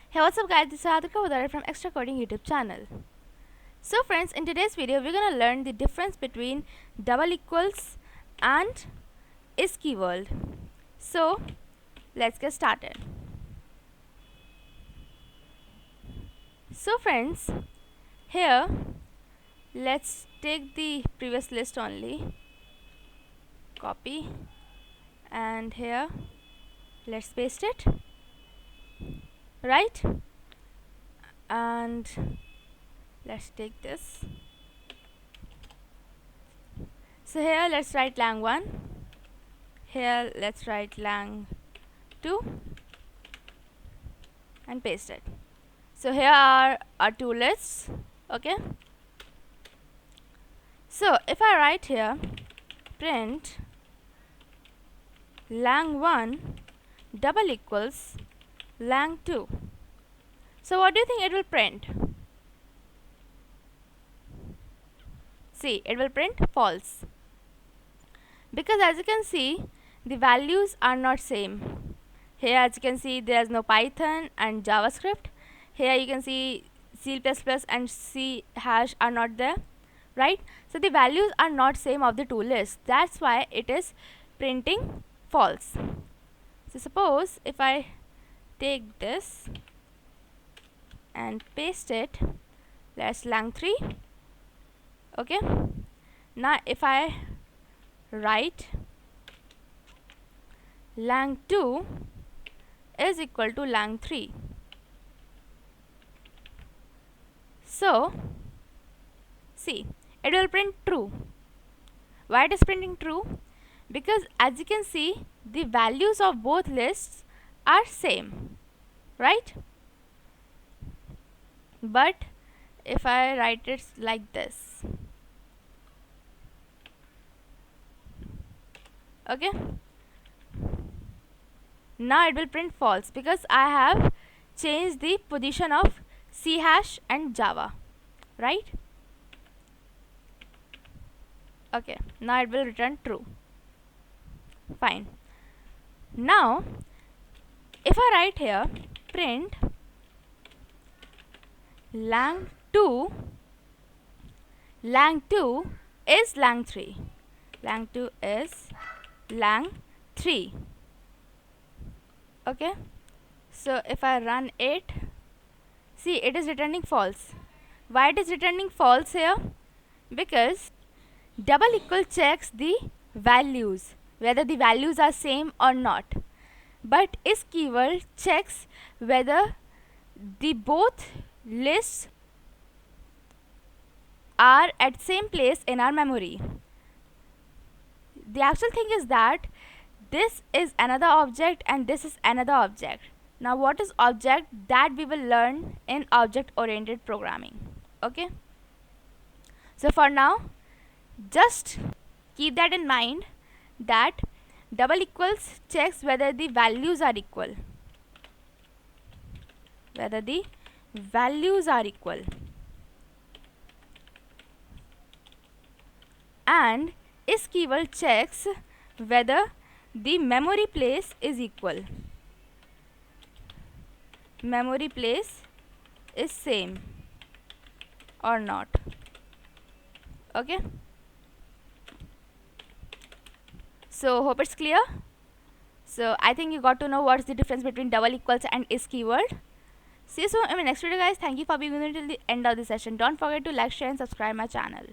Hey, what's up guys, this is Adhika Vadare from Extra Coding YouTube channel. So friends, in today's video we're gonna learn the difference between double equals and is keyword. So let's get started. So friends, here let's take the previous list only, copy, and here let's paste it, right? And let's take this. So here let's write lang1, here let's write lang2 and paste it. So here are our two lists. Okay, so if I write here print lang1 double equals lang2, so what do you think it will print? See, it will print false, because as you can see the values are not same. Here as you can see there is no Python and JavaScript. Here you can see C++ and C# are not there, right? So the values are not same of the two lists. That's why it is printing false. So suppose if I take this and paste it, that's lang3. Okay, now if I write lang2 is equal to lang3, so see, it will print true. Why it is printing true? Because as you can see the values of both lists are same, right? But if I write it like this, okay, now it will print false because I have changed the position of C# and Java, right? Okay, now it will return true. Fine. Now if I write here print lang2 is lang3, lang2 is lang3. Okay, so if I run it, see, it is returning false. Why it is returning false here? Because double equal checks the values, whether the values are same or not, but is keyword checks whether the both lists are at same place in our memory. The actual thing is that this is another object and this is another object. Now what is object? That we will learn in object oriented programming. Okay, so for now just keep that in mind, that double equals checks whether the values are equal, and is keyword checks whether the memory place is equal, memory place is same or not. Okay, so hope it's clear. So I think you got to know what's the difference between double equals and is keyword. See you soon in my next video guys. Thank you for being with me till the end of the session. Don't forget to like, share and subscribe my channel.